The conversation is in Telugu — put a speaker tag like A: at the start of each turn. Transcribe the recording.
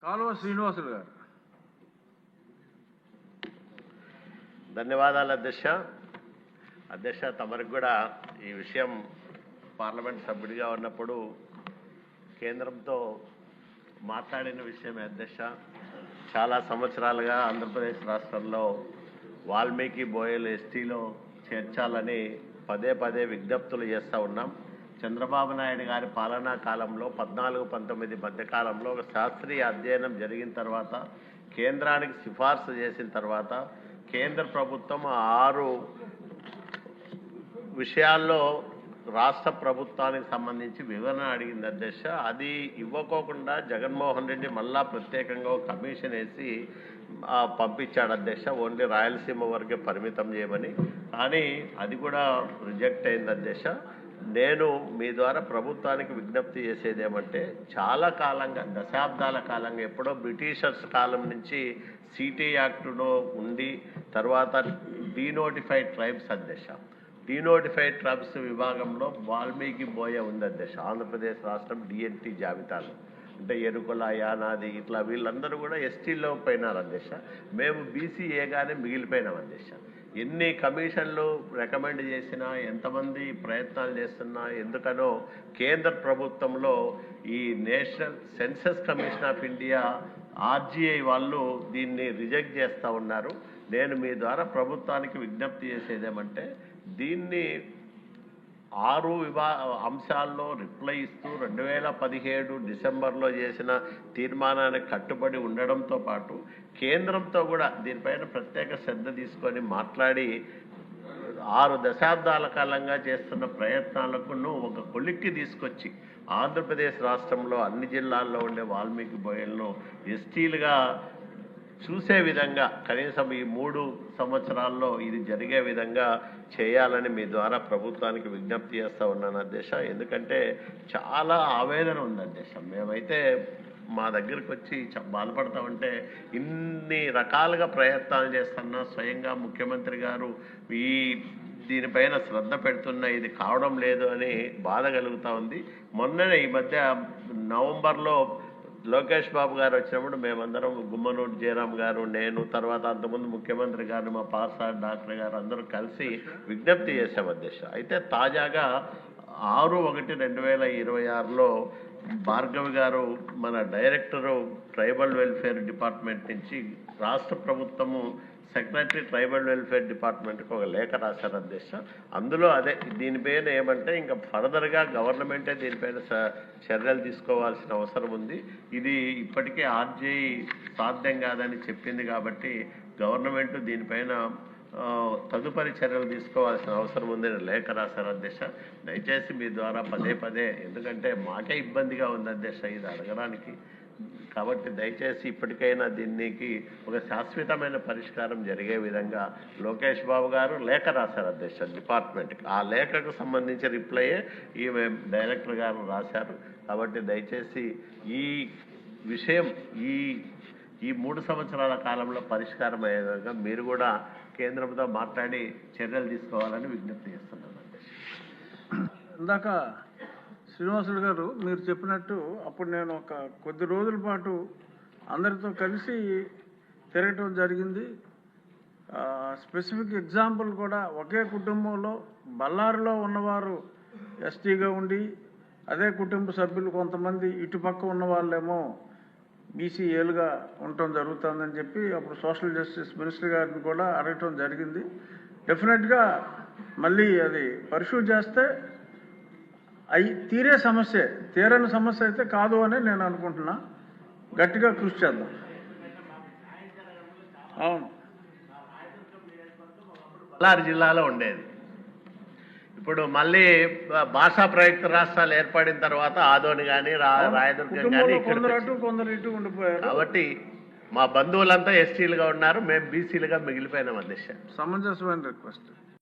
A: కాలువ శ్రీనివాసులు గారు.
B: ధన్యవాదాలు అధ్యక్ష. అధ్యక్ష, తమరికి కూడా ఈ విషయం పార్లమెంట్ సభ్యుడిగా ఉన్నప్పుడు కేంద్రంతో మాట్లాడిన విషయమే అధ్యక్ష. చాలా సంవత్సరాలుగా ఆంధ్రప్రదేశ్ రాష్ట్రంలో వాల్మీకి బోయల్ ఎస్టీలో చేర్చాలని పదే పదే విజ్ఞప్తులు చేస్తూ ఉన్నాం. చంద్రబాబు నాయుడు గారి పాలనా కాలంలో 14-19 మధ్యకాలంలో ఒక శాస్త్రీయ అధ్యయనం జరిగిన తర్వాత కేంద్రానికి సిఫార్సు చేసిన తర్వాత కేంద్ర ప్రభుత్వం 6 విషయాల్లో రాష్ట్ర ప్రభుత్వానికి సంబంధించి వివరణ అడిగింది అధ్యక్ష. అది ఇవ్వకోకుండా జగన్మోహన్ రెడ్డి మళ్ళా ప్రత్యేకంగా ఒక కమిషన్ వేసి పంపించాడు అధ్యక్ష. ఓన్లీ రాయలసీమ వరకే పరిమితం చేయమని. కానీ అది కూడా రిజెక్ట్ అయింది అధ్యక్ష. నేను మీ ద్వారా ప్రభుత్వానికి విజ్ఞప్తి చేసేది ఏమంటే, చాలా కాలంగా దశాబ్దాల కాలంగా ఎప్పుడో బ్రిటిషర్స్ కాలం నుంచి సిటీ యాక్టులో ఉండి తర్వాత డీనోటిఫైడ్ ట్రైబ్స్ అధ్యక్ష. డీనోటిఫైడ్ ట్రైబ్స్ విభాగంలో వాల్మీకి బోయ ఉంది అధ్యక్ష. ఆంధ్రప్రదేశ్ రాష్ట్రం డిఎన్టీ జాబితాలో అంటే ఎరుకుల, యానాది ఇట్లా వీళ్ళందరూ కూడా ఎస్టీలో పోయినారు అధ్యక్ష. మేము బీసీఏగానే మిగిలిపోయినాం అధ్యక్ష. ఎన్ని కమిషన్లు రికమెండ్ చేసినా, ఎంతమంది ప్రయత్నాలు చేస్తున్నా ఎందుకనో కేంద్ర ప్రభుత్వంలో ఈ national census commission of India RGI వాళ్ళు దీన్ని రిజెక్ట్ చేస్తూ ఉన్నారు. నేను మీ ద్వారా ప్రభుత్వానికి విజ్ఞప్తి చేసేదేమంటే, దీన్ని 6 అంశాల్లో రిప్లై ఇస్తూ 2017 డిసెంబర్లో చేసిన తీర్మానానికి కట్టుబడి ఉండడంతో పాటు కేంద్రంతో కూడా దీనిపైన ప్రత్యేక శ్రద్ధ తీసుకొని మాట్లాడి 6 దశాబ్దాల కాలంగా చేస్తున్న ప్రయత్నాలకు ఒక కొలిక్కి తీసుకొచ్చి ఆంధ్రప్రదేశ్ రాష్ట్రంలో అన్ని జిల్లాల్లో ఉండే వాల్మీకి బోయలను ఎస్టీలుగా చూసే విధంగా కనీసం ఈ 3 సంవత్సరాల్లో ఇది జరిగే విధంగా చేయాలని మీ ద్వారా ప్రభుత్వానికి విజ్ఞప్తి చేస్తూ ఉన్నాను అధ్యక్ష. ఎందుకంటే చాలా ఆవేదన ఉంది అధ్యక్ష. మేమైతే మా దగ్గరికి వచ్చి బాధపడతామంటే, ఇన్ని రకాలుగా ప్రయత్నాలు చేస్తున్నా స్వయంగా ముఖ్యమంత్రి గారు దీనిపైన శ్రద్ధ పెడుతున్నా ఇది కావడం లేదు అని బాధ కలుగుతూ ఉంది. మొన్ననే ఈ మధ్య నవంబర్లో లోకేష్ బాబు గారు వచ్చినప్పుడు మేమందరం గుమ్మనూరు జయరాం గారు, నేను, తర్వాత అంతకుముందు ముఖ్యమంత్రి గారు, మా పార్సార్ డాక్టర్ గారు అందరూ కలిసి విజ్ఞప్తి చేశాం అధ్యక్ష. అయితే తాజాగా 6/1/2026లో భార్గవి గారు, మన డైరెక్టరు ట్రైబల్ వెల్ఫేర్ డిపార్ట్మెంట్ నుంచి రాష్ట్ర ప్రభుత్వము సెక్రటరీ ట్రైబల్ వెల్ఫేర్ డిపార్ట్మెంట్కి ఒక లేఖ రాశారు అధ్యక్ష. అందులో అదే దీనిపైన ఏమంటే, ఇంకా ఫర్దర్గా గవర్నమెంటే దీనిపైన చర్యలు తీసుకోవాల్సిన అవసరం ఉంది. ఇది ఇప్పటికే ఆర్జీఐ సాధ్యం కాదని చెప్పింది కాబట్టి గవర్నమెంట్ దీనిపైన తదుపరి చర్యలు తీసుకోవాల్సిన అవసరం ఉందని లేఖ రాశారు అధ్యక్ష. దయచేసి మీ ద్వారా పదే పదే, ఎందుకంటే మాకే ఇబ్బందిగా ఉంది అధ్యక్ష ఇది అడగడానికి. కాబట్టి దయచేసి ఇప్పటికైనా దీనికి ఒక శాశ్వతమైన పరిష్కారం జరిగే విధంగా లోకేష్ బాబు గారు లేఖ రాశారు అధ్యక్ష డిపార్ట్మెంట్కి. ఆ లేఖకు సంబంధించి రిప్లైయే ఈ డైరెక్టర్ గారు రాశారు. కాబట్టి దయచేసి ఈ విషయం ఈ 3 సంవత్సరాల కాలంలో పరిష్కారం అయ్యే విధంగా మీరు కూడా కేంద్రంతో మాట్లాడి చర్యలు తీసుకోవాలని విజ్ఞప్తి చేస్తున్నాను అధ్యక్ష.
A: ఇందాక శ్రీనివాసులు గారు మీరు చెప్పినట్టు అప్పుడు నేను ఒక కొద్ది రోజుల పాటు అందరితో కలిసి తిరగటం జరిగింది. స్పెసిఫిక్ ఎగ్జాంపుల్ కూడా, ఒకే కుటుంబంలో బళ్ళారిలో ఉన్నవారు ఎస్టీగా ఉండి అదే కుటుంబ సభ్యులు కొంతమంది ఇటుపక్క ఉన్న వాళ్ళేమో బీసీఏలుగా ఉండటం జరుగుతుందని చెప్పి అప్పుడు సోషల్ జస్టిస్ మినిస్టర్ గారిని కూడా అడగటం జరిగింది. డెఫినెట్గా మళ్ళీ అది పరిశూ చేస్తే తీరే సమస్య, తీరని సమస్య అయితే కాదు అని నేను అనుకుంటున్నా. గట్టిగా కృషి చేద్దాం. అవును,
B: బళ్ళారి జిల్లాలో ఉండేది. ఇప్పుడు మళ్ళీ భాషా ప్రయుక్త రాష్ట్రాలు ఏర్పడిన తర్వాత ఆదోని కానీ రాయదుర్గం కానీ
A: కొందరు ఇటు ఉండిపోయారు.
B: కాబట్టి మా బంధువులంతా ఎస్టీలుగా ఉన్నారు, మేము బీసీలుగా మిగిలిపోయినాం అధ్యక్ష.
A: సమంజసమైన రిక్వెస్ట్.